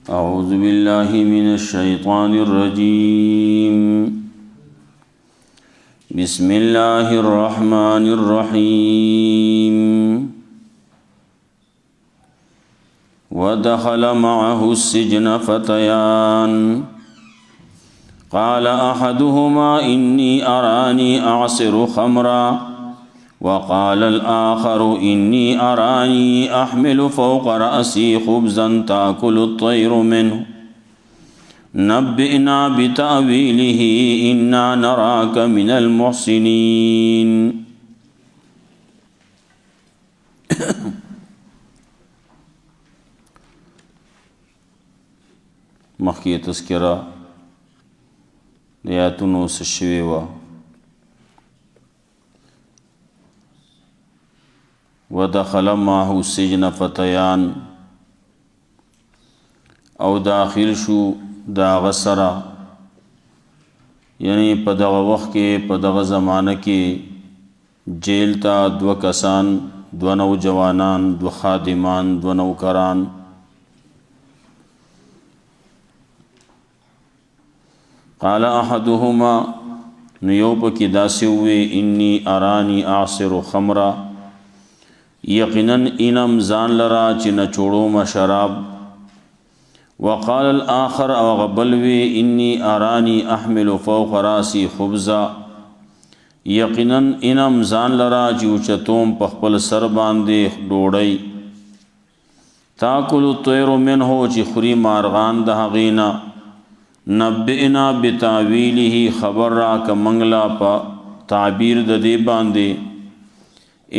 أعوذ بالله من الشيطان الرجيم بسم الله الرحمن الرحيم ودخل معه السجن فتيان قال أحدهما إني أراني أعصر خمرا وقال الآخر إني أراني أحمل فوق رأسي خبزا تأكل الطير منه نبئنا بتأويله إنا نراك من المحسنين مخی تذکرہ دیاتونو سشوی و ودخل معه السجن فتيان او داخل شو دا غسرا یعنی په دغه وخت کې په دغه زمانه کې جیل تا دو کسان دو نوجوانان دو خادمان دو نوکران قال احدهما نیو پکې داسې وی انی ارانی اعصر خمرا یقینا انم ځان لرا چې نه چوړو شراب وقال الاخر او غبلوی انی ارانی احمل فوق راسي خبزا یقینا انم ځان لرا چې اوچتوم په خپل سر باندې ډوړی تاکل الطير منه چې خوري مارغان د هغینا نبئنا بتاویله خبر را ک منگلا په تعبیر د دې باندې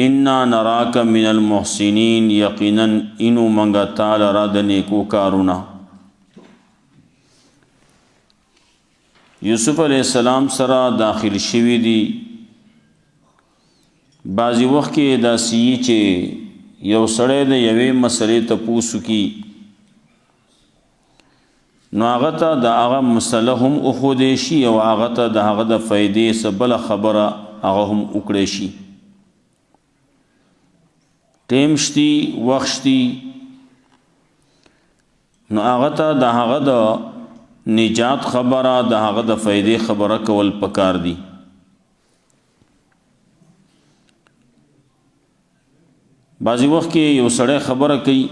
انا نراک من المحسنین یقینا انو منگا تعالی را د نیکو کارونا یوسف علیہ السلام سره داخل شوی دی بعضی وخت کې داسي چې یو سړی د یوې مسلې ته پوښتنه کی نو هغه ته د هغه مسله هم اخودې شي او هغه ته د هغه د فائدې سبل خبره هغه هم وکړي شي ټیم شتي وخت شتي نو هغه ته د هغه د نجات خبره د هغه د فائدې خبره کول پکار دي بعضی وخت کې یو سړی خبره کوي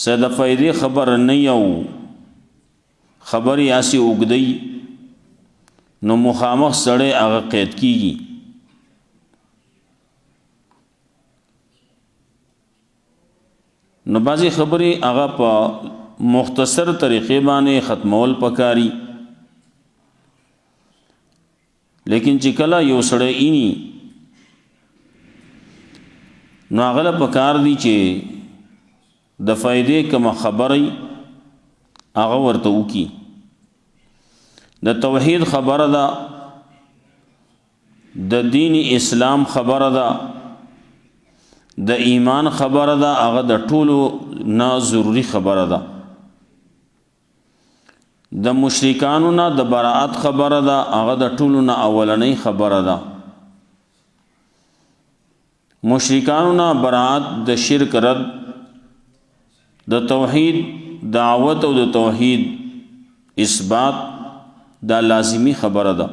سه د فائدې خبر نه یو خبري آسی وګدی نو مخامخ سړی هغه قید کیږي نو بعضی خبري هغه په مختصر طریقې باندې ختمول پکاري لیکن چې کله یو سړی اینی نو هغه پکار دی چې د فائدې کوم خبري هغه ورته وکي د توحید خبره ده د دین اسلام خبره ده د ایمان خبره ده هغه د ټولو نه ضروری خبره ده د مشرکانو نه د براءت خبره ده هغه د ټولو نه اولنۍ خبره ده مشرکانو نه براءت د شرک رد د توحید دعوت او د توحید اثبات دا لازمی خبره ده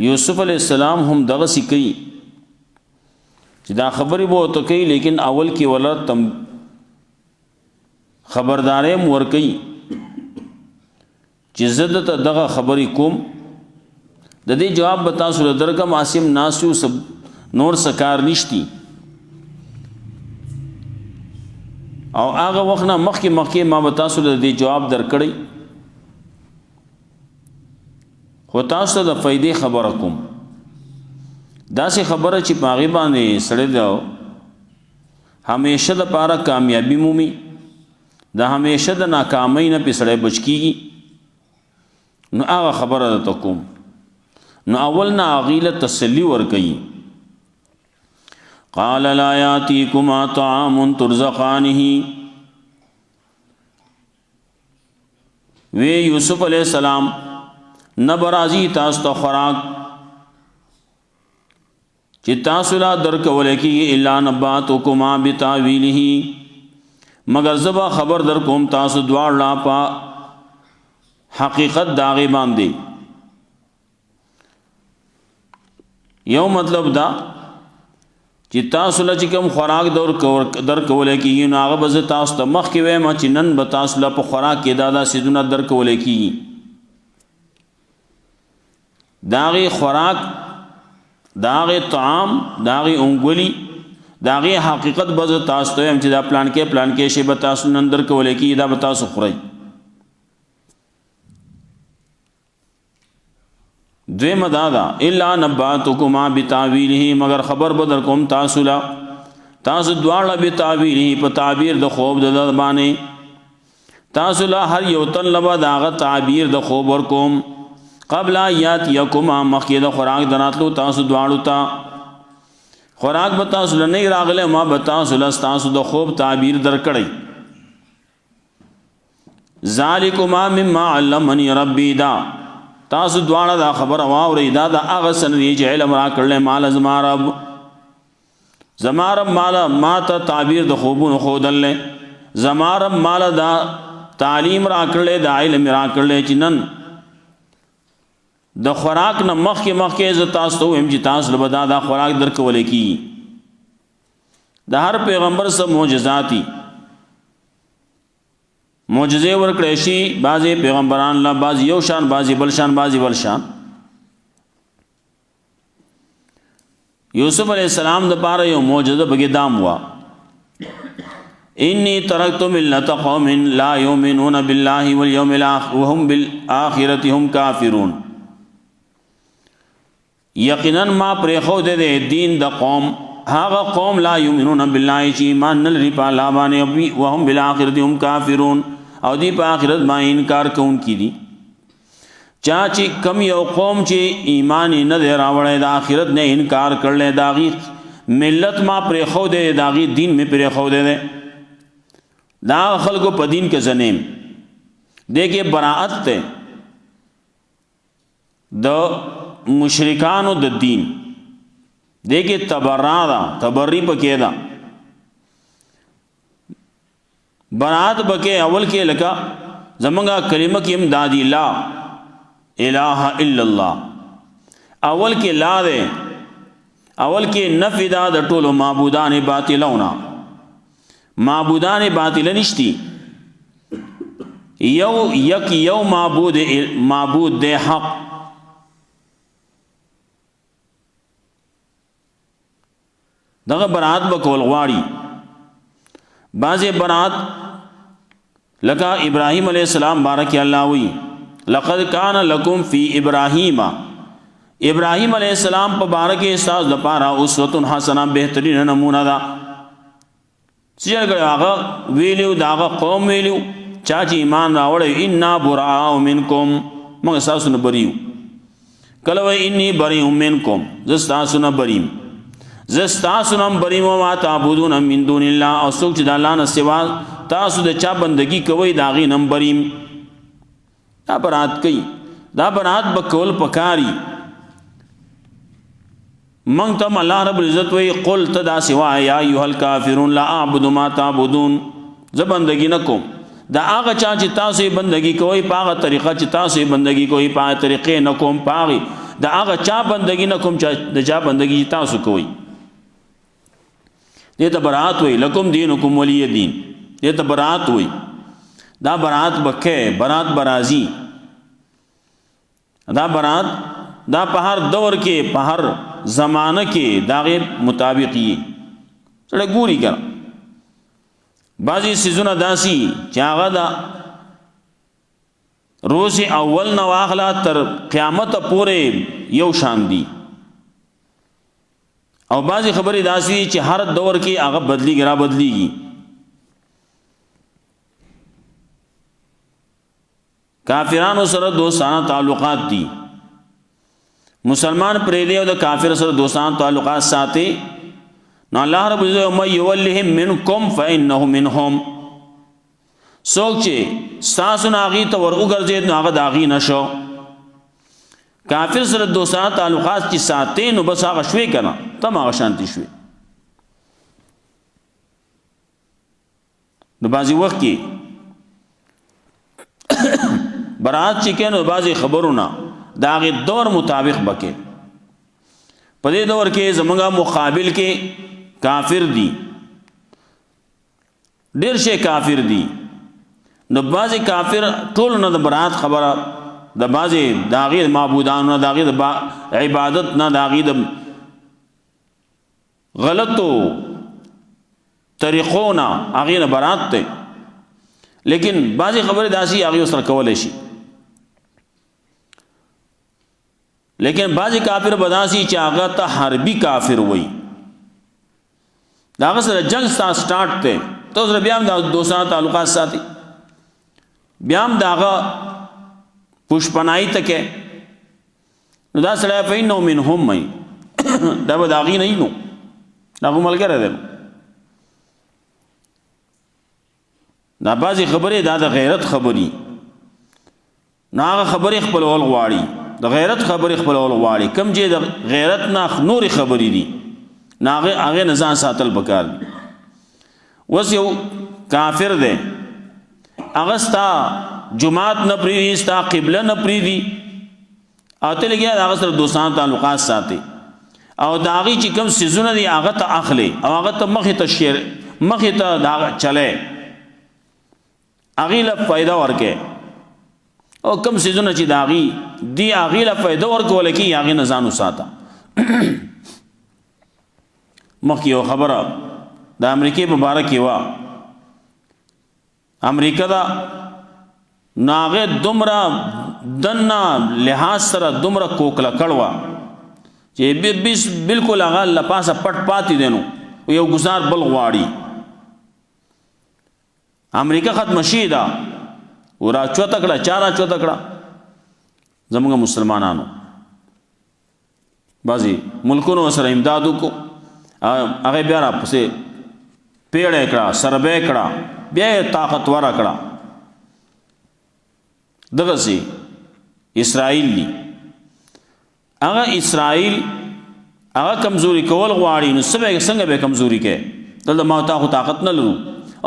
یوسف علیہ السلام هم دغه سکی چې دا خبرې به وته کوي لیکن اول کې ولا تم خبردارې مور کوي چې زده ته دغه خبرې کوم د دې جواب به تاسو درکم عاصم ناسو سب نور سکار نشتی او هغه وخت نه مخکې ما به تاسو د دې جواب درکړی خو تاسو د فائدې خبره کوم داسې خبره چې پاغي باندې سړی دا همیشه د پاره کامیابی مومي د همیشه د ناکامۍ نه پسړی بچ کیږي نو هغه خبره ده کوم نو اول نه غیله تسلی ور کوي قال لا یاتیکما طعام ترزقانه وی یوسف علیہ السلام نبرازی تاسو ته خوراک چې تاسو لا درکول کېږي الا نباتکما بتاویله مگر زبا خبر در کوم تاسو دواړه په حقیقت داغه باندې. یو مطلب دا چې تاسو له کوم خوراک در کول کېږي نو هغه به تاسو ته مخکې وایم چې نن به تاسو له په خوراک کې دادا سیدونه در کول کېږي. داغه خوراک داغه طعام داغه اونګولي داغه حقیقت به تاسو ته هم چې دا پلان کې شی به تاسو نن در کول کېږي دا به تاسو خورئ. دوی مدادا الا نباتکما بتاویله مگر خبر بدر کوم تاسو لا تاسو دواړه بتاویله په تعبیر د خوب د باندې تاسو لا هر یو تن لبا داغه تعبیر د خوب ور کوم قبل یات یکما مخکې د خوراک دراتلو تاسو دواړو ته خوراک به تاسو نه راغله ما به تاسو لا تاسو د خوب تعبیر درکړی. ذالکما مما علمنی ربی دا تاسو دواړه دا خبر واوري دا هغه سندې چې علم را کړل مال زمارب مال ما ته تعبیر د خوبونو خودل زمارب مال دا تعلیم را کړل دا علم را کړل چې نن د خوراک نه مخکې ز تاسو ته هم چې تاسو له بدا دا خوراک درکول کی. د هر پیغمبر سره معجزاتی معجزه ورکړې شي بعضی پیغمبران لا بعضی یو شان بعضی بل شان یوسف علیہ السلام د پاره یو معجزه بګدام وا انی ترکت ملت قوم لا یؤمنون بالله والیوم الاخر وهم بالآخرة هم کافرون. یقینا ما پر خو د دین د قوم هغه قوم لا یؤمنون بالله چې ایمان نه لري په الله باندې وهم بالآخرة هم کافرون او دی په آخرت باندې انکار کوونکي دي. چا چې کم یو قوم چې ایمان نه دی راوړی د آخرت نه انکار کړل داغي ملت ما پر خو د داغي دین می پر خو د دا خلکو په دین کې زنیم دغه براءت ته د مشرکانو د دین دغه تبری پکې دا برات بکے اول کے لکا زمنگا کلمہ کی امدادی لا الہ الا اللہ اول کے لا دے اول کے نفی دا دا طول معبودان باطلونا معبودان باطل نشتی یو معبود دے حق دغه برات بکول غواړي. بعض برات لکا ابراہیم علیہ السلام بارک اللہ وی لقد کان لکم فی ابراہیم علیہ السلام پا بارک استاذ دپارا اسوة حسنہ بہترین نمونہ دا سجل گئے آغا ویلیو دا آغا قوم ویلیو چاچی ایمان راوڑے انا براء منکم مگر ساسونا بریو کلوے انی بریو منکم زستاسونا بریم زستاسونم بریم وما تعبدون من دون اللہ او سوک چی دا اللہ نسوا تاسو دا چا بندگی کوئی داغی نم بریم دا برات کئی دا برات بکول پکاری منگتم اللہ رب العزت وی قل تدا سوا یا ایوہ الکافرون لا اعبد ما تعبدون زبندگی نکو دا آغا چا چی تاسو بندگی کوئی پاغا طریقہ چی تاسو بندگی کوئی پاغا طریقے نکوم پاغی دا آغا چا بندگی نکوم دا چا بندگی چی تاسو کوئی دیتا برات ہوئی لکم دینکم ولی دین دیتا برات ہوئی دا برات بکے برات برازی دا برات دا پہر دور کے پہر زمانہ کے داغے مطابقی سڑے گوری کر بعضی سیزون داسی چاگا دا روز اول نواخلا تر قیامت پورے یو شان دی او بعضی خبری داسی چې هر دور کې هغه بدلی ګرا بدلیږي. کافرانو سره دوستانه تعلقات دي مسلمان پرې دی او د کافر سره دوستانه تعلقات ساتي نو الله رب عزت و یولهم منکم فانه منهم څوک چې ستاسو نه هغې ته ور وګرځېد نو هغه د هغې نه شو. کافر سره دوستانه تعلقات چې ساتې نو بس هغه شوې که نه ته هم هغه شانتي شوې. نو بعضې وخت کې برات چې کې نو بعضې خبرونه د هغې دور مطابق به کې. په دې دور کې زمونږ مقابل کې کافر دي، ډېر شی کافر دي. نو بعضې کافر ټولو نه د برات خبره د بعضې د هغې معبودانو نه د هغې د عبادت نه د هغې د غلطو طریقو نه هغې نه برات دی. لیکن بعضې خبرې داسې هغې ورسره کولی شي. لیکن بعضې کافر به داسې چې هغه ته حربي کافر وایي، د هغه سره جنګ ستا سټارټ دی، ته سره بیا هم د دوستانه تعلقات ساتي، بیا هم د هغه پوشپناهي ته کې. نو دا سړی فإنه منهم وایي دا به د هغې نه وي، نو د هغو ملګری دی. دا بعضې خبرې دا د غیرت خبرې، نو هغه خبرې خپلول غواړي، د غیرت خبرې خپلول غواړي. کوم چې د غیرت نه نورې خبرې دي نو هغې نه ځان ساتل پکار دي. اوس یو کافر دی، هغه ستا جماعت نه پرېږدي، ستا قبله نه پرېږدي، او ته لګیا د هغه سره دوستانه تعلقات ساتي، او د هغې چې کوم څیزونه دي هغه ته اخلي او هغه ته مخې ته د هغه چلی، هغې له فایده ورکوي، او کوم څیزونه چې د هغې دي هغې له فایده ورکولی کېږي هغې نه ځان وساته. مخکې یو خبره د امریکې په باره کې وه، امریکا ده نو هغې دومره دننه لحاظ سره دومره کوکلکړ وه چې بلکل هغه له پاسه پټ پاتې دی، نو یو ګزار بل غواړي. امریکا ختمه شوې ده، ورا چوته کړه، چا را چوته کړه؟ زموږ مسلمانانو. بعضې ملکونو سره امداد وکړو، هغې بیا راپسې پیړی کړه، سربی کړه، بیا یې طاقتوره کړه. دغسې اسرائیل دي، هغه اسرائیل هغه کمزوري کول غواړي، نو څنګه به کمزوري کوي؟ دلته ما او تا خو طاقت نه لرو،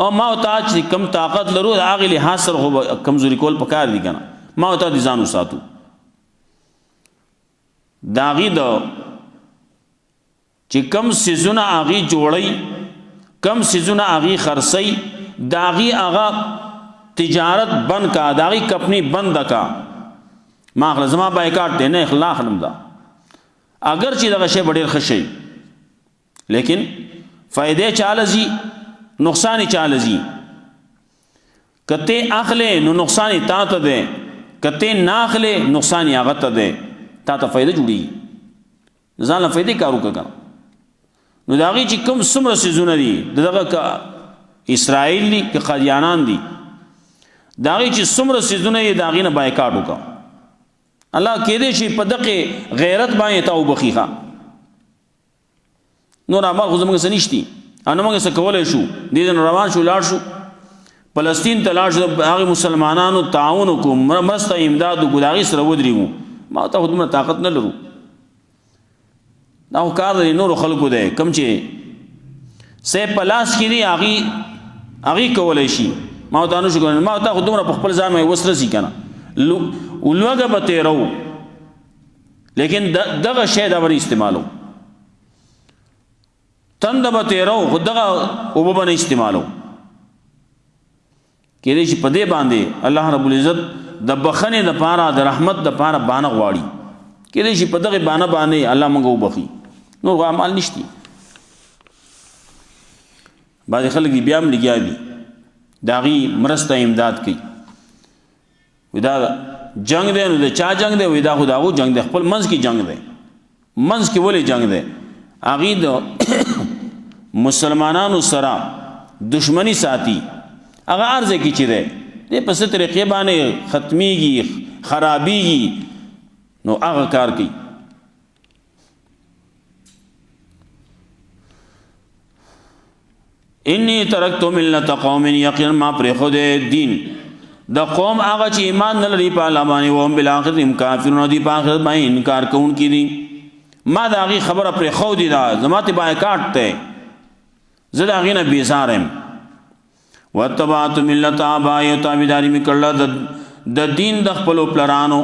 او ما او تا چې کم طاقت لرو د هغې لحاظ سره خو کمزوري کول پکار دي که نه. ما او تا دې ځان وساتو، د هغې د چې کم څیزونه هغې جوړوي، کم څیزونه هغې خرڅوي، د هغې هغه تجارت بند کا، د هغې کمپنۍ بنده کا. ما اخله زما بایکاټ دی، نه اخلا اخلم دا، اگر چې دغه شی به ډېر ښه شي، لیکن فایدې چاله ځي، نقصان یې چاله ځي. که ته اخلې نو نقصان یې تا ته دی، که ته نه اخلې نقصان یې هغه ته دی، تا ته فایده جوړېږي. ځان له فایدې کار وکړه که نه. نو د هغې چې کوم څومره څیزونه دي، دغه که اسرائیل دي که قادیانان دي، د هغې چې څومره څیزونه یې د هغې نه بایکاټ وکړه. الله کېدی شي په دغې غیرت باندې تا وبخي ښه، نور اعمال خو زموږ څه نشتي، او نه موږ څه کولی شو. دې ځای نه روان شو، لاړ شو فلسطین ته، لاړ شو، هغې مسلمانانو تعاون وکړو، مرسته امداد وکړو، د هغې سره ودرېږو. ما ته خو دومره طاقت نه لرو، دا خو کار د نورو خلکو دی، کوم چې صحیح په لاس کې دي هغې کولی شي. ما ته نه شو کولی، ما ته خو دومره په خپل ځان باندې وس رسي که نه، لوږه به تېرو، لیکن دغه شی دا به نه استعمالو، تنده به تېرو، خو دغه اوبه به نه استعمالو. کېدای شي په دې باندې الله رب العزت د بخنې دپاره، د رحمت دپاره بانه غواړي، کېدای شي په دغې بانه باندې الله موږ وبخي. نور اعمال نشتی. بعضې خلک دي بیا هم لګیا دي، د هغې مرسته امداد کوي. وایي دا جنگ دی، نو د چا جنگ دی؟ وایي دا خو د هغو جنگ دی، خپل منځ کې جنگ دی. منځ کې ولې جنگ دی؟ هغې د مسلمانانو سره دشمنی ساتي، هغه هر ځای کې چې دی، دی په څه طریقې باندې ختمیږي، خرابیږي، نو هغه کار کوي. انی ترکت ملت قوم یقینا ما پر خود دین د قوم هغه چې ایمان نه لري په الله باندې او هم بالآخرت هم کافرون دي په آخرت باندې انکار کوونکي دي ما دا هغې خبره پرې ښودې ده زما ته بایکاټ دی زه د هغې نه بیزار یم واتبعت ملت آبای او تابعداري مې کړله د دین د خپلو پلرانو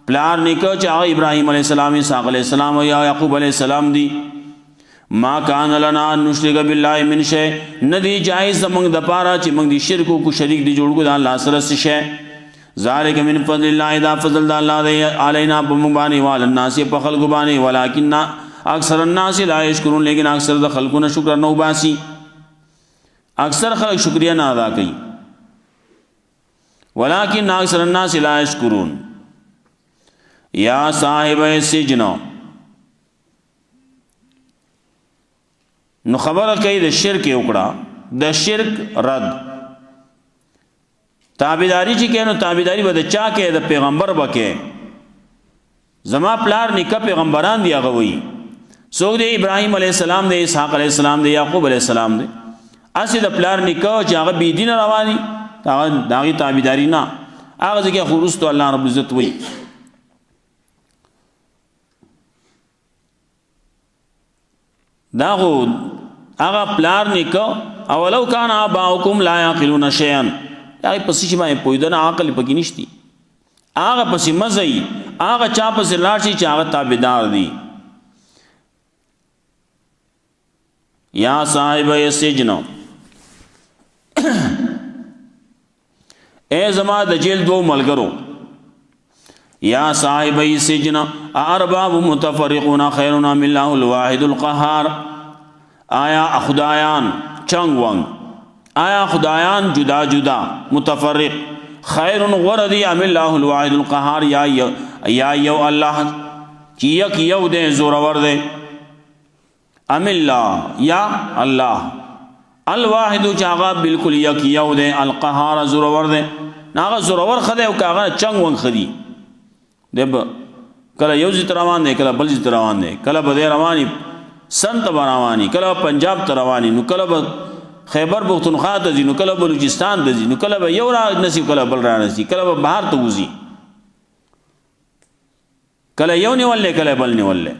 پلار نیکه چې هغه ابراهیم علیه السلام اسحاق علیه السلام او یا یعقوب علیه السلام دي ما کان لنا ان نشرک بالله من شیء ندی جایز زمونږ د پاره چې موږ د شرک کو شریک دی جوړ کو د الله سره څه شی ذالک من فضل الله دا فضل د الله دی علینا په موږ باندې وعلى الناس په خلق باندې ولکن اکثر الناس لا یشکرون لیکن اکثر د خلقونه شکر نه وباسي اکثر خلق شکریہ نه ادا کوي ولکن اکثر الناس لا یشکرون یا صاحب السجن نو خبره کوي د شرک وکړه د شرک رد تابعداري چې کینو تابعداري به د چا کې د پیغمبر بکې زما پلار نیکه پیغمبران دی هغه وی څوک دی ابراهیم علیه السلام دی اسحاق علیه السلام دی یعقوب علیه السلام دی اسی د پلار نیکه چې هغه بی دین رواني هغه تابعداري نه هغه ځکه خورستو الله رب عزت وی داغو هغه پلار نیکه اولو کان آباؤکم لا یعقلون شیئا هغه پسې چې باندې پویدنه عقل پکې نشتی هغه پسې مزي هغه چا پسې لاړ شي چې هغه تابعدار دي یا صاحب السجن اے زما د جیل دو ملګرو یا صاحب السجن ارباب متفرقون خیرون ام الله الواحد القهار آیا خدایان چنگ ونگ آیا خدایان جدا جدا متفرق خیر غردی ام الله الواحد القهار یا یو الله چې یک یو دے زورور دے ام الله یا الله الواحد چاغا بالکل یک یو دے القهار زورور دے ناغا زورور خدای او کاغا چنگ ونگ خدی دب کله یو زیت روان دی کله بل زیت روان دی کله به رواني سنت رواني کله پنجاب ته رواني نو کله به خیبر پختونخوا ته ځي نو کله بلوچستان ته ځي نو کله به یو را نصیب کله بل را نصیب کله به بهر ته وځي کله یو نیولې کله بل نیولې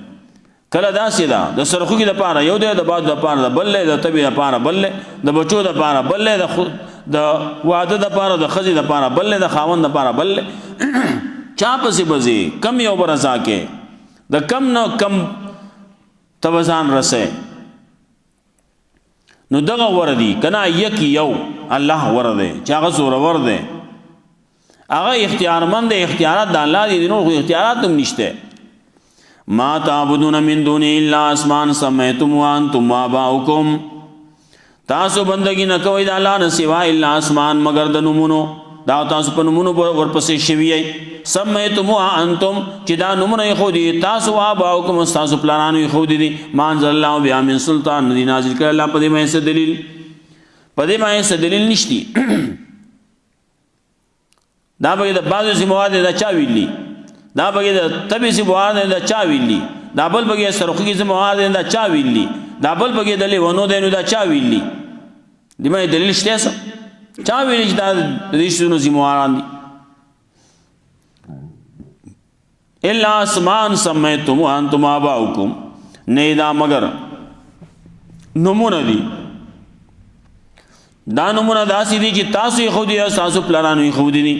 کله داسې ده د سرخوږي د پاره یو دی د باد د پاره د بل د تبي د پاره بل د بچو د پاره بل د واده د پاره د خزي د پاره بل د خاوند د پاره بل چا پسې بزي کم یو برزا کې د کم نو کم توزان رسه نو دغه وردی کنا یک یو الله ورده چا غزور ورده هغه اختیارمند اختیارات د الله دي نو اختیارات هم نشته ما تعبدون من دون الا اسمان سميتم وانتم واباؤكم تاسو بندگی نه کوي د الله نه سوا الا اسمان مگر د نمونو دا تاسو په نمونو ورپسې شوی سمیتم انتم چې دا نمونه خو دي تاسو اباؤکم تاسو پلانانو خو دي مانزل الله بیا من سلطان ندی نازل کړه الله په دې مې څه دلیل په دې مې څه دلیل نشتی دا به د بعضو سیمواد دا چا ویلی دا به د تبي سیمواد دا چا ویلی دا بل به سرخوږي سیمواد دا چا ویلی دا بل به د لیونو دینو دا چا ویلی دې مې دلیل شته چا ویلی چې دا د شنو سیمواران دي الا اسمان سمیتم وانتم اباؤکم نیدا مگر نمونه دي دا نمونه داسې دي چې تاسو خو دي تاسو پلانانو خو دي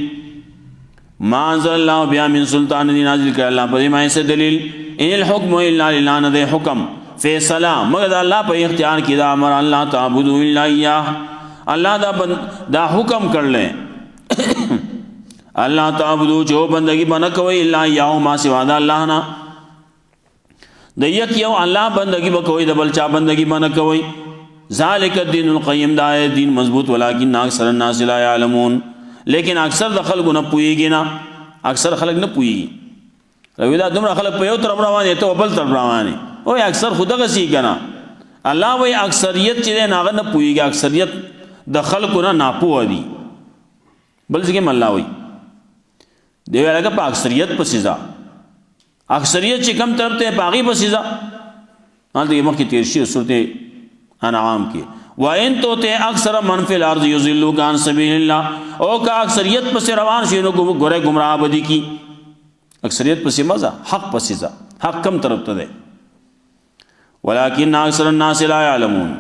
ما انزل الله بیا من سلطان دي نازل کړه الله په دې معنی څه دلیل ان الحكم الا لله نه ده حکم فیصله مگر الله په اختیار کې دا امر الله تعبدوا الا اياه الله دا حکم کړل الله تعبدو جو بندگی بنا کوي الا یاو ما سوا د الله نه د یک یو الله بندگی بکوي د بل چا بندگی بنا کوي ذالک الدین القیم دا دین مضبوط ولکن اکثر الناس لا يعلمون لیکن اکثر د خلکو نه پويږي نه اکثر خلک نه پويږي روي دا دومره خلک په یو طرف روان دي ته بل طرف روان دي او اکثر خدغه سي کنه الله وای اکثریت چې نه نه پويږي اکثریت د خلکو نه ناپوه دي بل څنګه الله وای دیو لگا پا اکثریت پا سزا اکثریت چی کم طرف تے پاغی پا سزا حالتا یہ مخی تیرشی صورت انعام کی وَإِن تُطِعْ أَكْثَرَ مَنْ فِي الْأَرْضِ يُضِلُّوكَ عَنْ سَبِيلِ اللَّهِ او کا اکثریت پس روان شي نو گورے گمراہ بدی کی اکثریت پس مزہ حق پس ځه حق کم طرف ته ده ولكن اکثر الناس لا يعلمون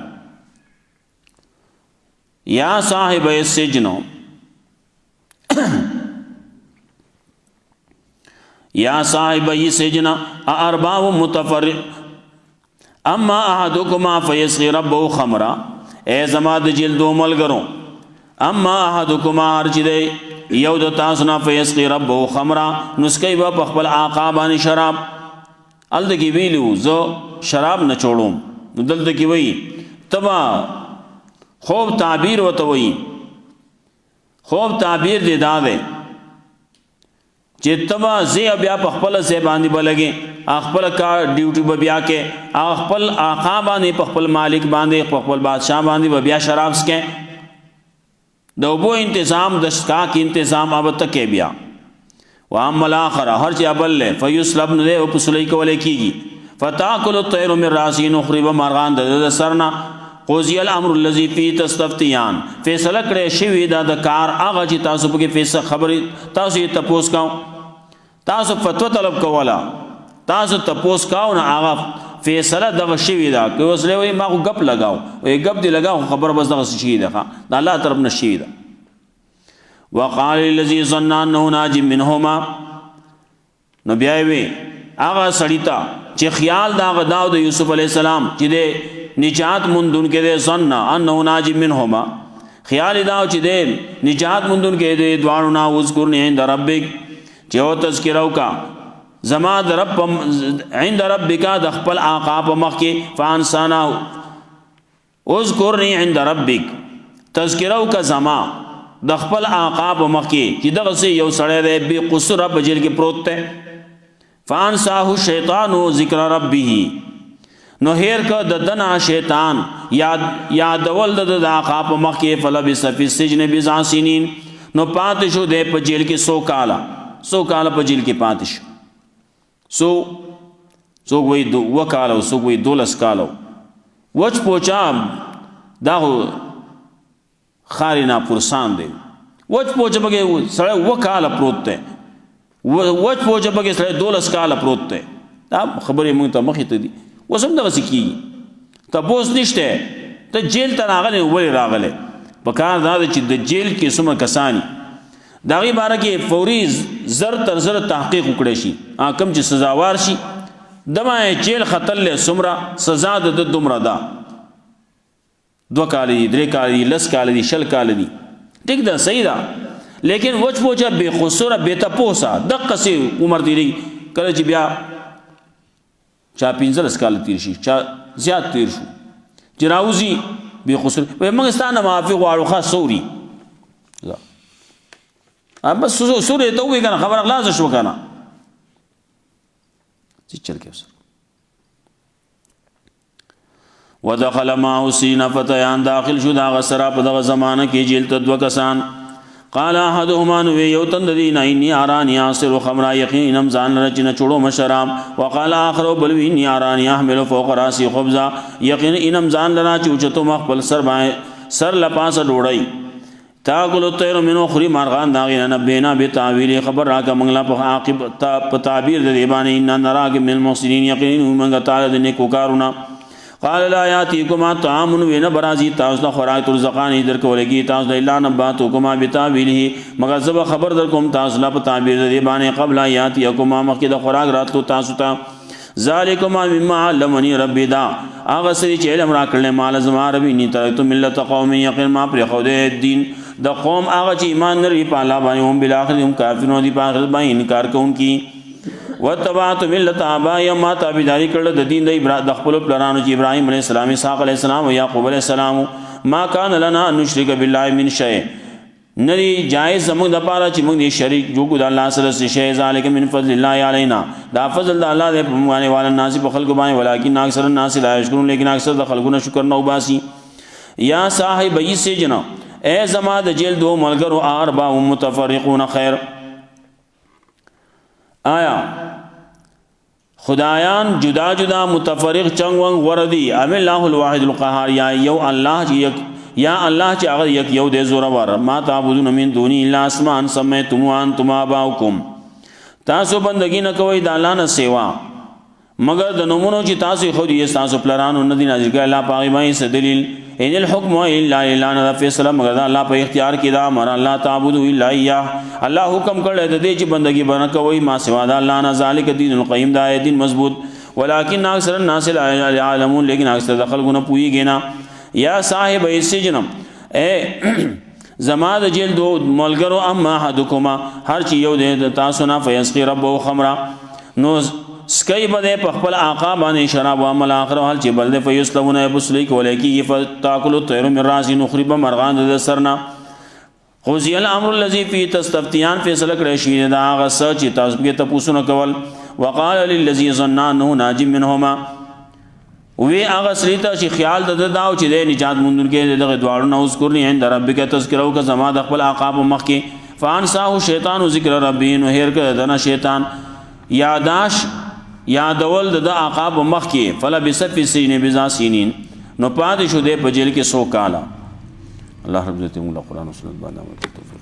یا صاحب السجن یا صاحب السجن ارباب متفرق اما احدكما فيسقي ربه خمرا اے زما د جلدو ملګرو اما احدكما ارجدي یو د تاسو نه فيسقي ربه خمرا نسکي با خپل آقا باندې شراب الته کی ویلو زو شراب نه چوڑوم دلته کی وی تبا خوب تعبیر وته وی خوب تعبیر دی داوه چې تبا زی بیا په خپل ځای باندې بلګي خپل کار ډیوټي به بیا کې خپل آقا باندې په خپل مالک باندې په خپل بادشاہ باندې بیا شراب سکے د وبو انتظام د شکا کې انتظام اب تک بیا وام الاخر هر چې ابل فیسلب نه او پسلی کولې کیږي فتاکل الطير من راسه نخرب مرغان د سرنا قضی الامر الذي فيه تستفتيان فیصله کړی شوی دا د کار هغه چې تاسو په کې فیصله خبرې تاسو یې تپوس کاو تاسو فتوا طلب کولا تاسو تپوس کاو نه هغه فیصله دغه شوی دا که اوس لوي ما غپ لگاو وي غپ دی لگاو خبر بس دغه شي ده دا الله طرف نشي ده وقال الذي ظن انه ناج منهما نو بیا وی هغه سړیتا چې خیال دا غداو د یوسف علی السلام چې د نجات مندون کې ده ظن انه ناج منهما خیال دا چې د نجات مندون کې ده دوانو نا اذکر عند ربک چې او تذکرو کا زما د رب عند ربک د خپل آقا په مخ کې فانسانا اذکرنی عند ربک تذکرو کا زما د خپل آقا په مخ کې چې دغه سه یو سړی دی به قصر په جیل کې پروت دی فانساه الشیطان ذکر ربه نو هیر ک د دنا شیطان یادول د آقا په مخ کې فلبس فی السجن بضع سنین نو پات شو دی په جیل کې 100 کاله په جیل کې پات شو سو وی دو وکاله سو وی دولس کاله وچ پوچا دا خارینا پرسان دی وچ پوچا بګه سړی وکاله پروت دی وچ پوچا بګه سړی دولس کاله پروت دی دا خبرې مونږ ته مخې ته دي وسم دغه سکی تاسو نشته ته جیل ته راغلی ولی راغلی په کار دا چې د جیل کې څومره کسانی داغي باره کې فوري زر تر زر تحقیق وکړي شي کم چې سزاوار شي دمه جیل خطر له سمرا سزا د دومره ده 2 کال دي 3 کال دي 10 کال دي 6 کال دي ټیک ده صحیح ده لیکن وچ پوچا بے قصور بے تپوسا دقه سي عمر دی کله چې بیا چا 15 کال تیر شي چا زیات تیر شو جراوزی بے قصور موږ ستانه معافي غواړو خاص سوري بس سوري ته وی کنه خبر اخلاص شو کنه چې چل کې وسه ودخل معه سین فتيان داخل شو دا غسرا په دغه زمانہ کې جیل ته 2 کسان قال احدهما یو تند دین انی ارانی عصر خمرا یقین امزان رچنا چړو مشرام وقال اخر بل وی ارانی احمل فوق راسي خبزا یقین انمزان لنا چوچتو مخبل سر لپاسه ډوړی تاکل الطير من اخرى مرغان داغینا نبینا بتعویل خبر راکا منگلا پا عاقب په تعبیر د دیبانی ان نراک من المحسنین یقین منگا تعالی د نیکو کارونا قال لا یاتیکما طعام وین برازی تاسو خوراک ترزقان در کولگی تاسو الا نباتکما بتعویله مگر زب خبر در کوم تاسو لا په تعبیر د دیبانی قبل یاتیکما مخکې د خوراک راتلو تاسو ته ذالکما مما علمنی ربی دا هغه سری چې علم را کړل مال زما ربی نی ترکت ملت قوم یقین ما پر خود دین د قوم هغه چې ایمان لري په الله باندې هم بالاخره هم کافرون دي په آخرت باندې انکار کوونکی وتبعت ملت ابای ما تابعداري کړل د دین د خپل پلانو چې ابراهيم عليه السلام اسحاق عليه السلام او يعقوب عليه السلام ما كان لنا ان نشرك بالله من شيء ندی جائز زموږ د پاره چې موږ دې شریک جوړو د الله سره شي ذالک من فضل الله علينا دا فضل د الله دې په باندې وال الناس په خلق باندې ولکن اکثر الناس لا یشکرون لیکن اکثر د خلقونه شکر نه وباسي یا صاحب سجن اے زما د جیل 2 ملګرو اربع متفرقون خیر آیا خدایان جدا جدا متفرق چنگ ونگ وردی ام الله الواحد القهار یا یو الله چې هغه یک یو دې زوره ور ما تعبدون من دونی الا اسمان سمیتم وانتم آباؤکم تاسو بندگی نه کوئ د الله نه سیوا مگر د نومونو چې تاسو خو دې تاسو پلانانو نه دي نازل کړه الله پاغي باندې دلیل ان الحكم الا لله نه فیصله مگر الله په اختیار کې دا امر الله تعبدوا الا اياه الله حکم کړی د دې چې بندگی بنه کوي ما سوا د الله نه ذالک دین القیم دا دین مضبوط ولکن اکثر الناس لا يعلمون لیکن اکثر خلکو نه پوهیږي نه یا صاحب السجن اے زما د جیل دو ملګرو اما احدکما هر چی یو د تاسو نه فیسقی رب او خمرا نو سکای بده په خپل آقا باندې شراب او عمل اخر حل چې بل د فیسلونه بسلیک ولیکی فتاکل الطير من راس نخرب مرغان د سرنا قضی الامر الذي فی تستفتیان فیصله کړی شي دا هغه چې تاسو کې تاسو نه کول وقال للذي ظن انه ناج منهما وی هغه سلیته چې خیال د داو چې د نجات مونږ کې دغه دواړو نو ذکر نه اند ربک تذکرو ک زما د خپل عقاب مخ کې فانساه شیطان ذکر ربی نو هیر ک دنا شیطان یاداش یادول د عقاب مخ کې فلا بسفی سین بذا سینین نو پاد شو د په جیل کې 100 کاله الله رب دې موږ قرآن او سنت باندې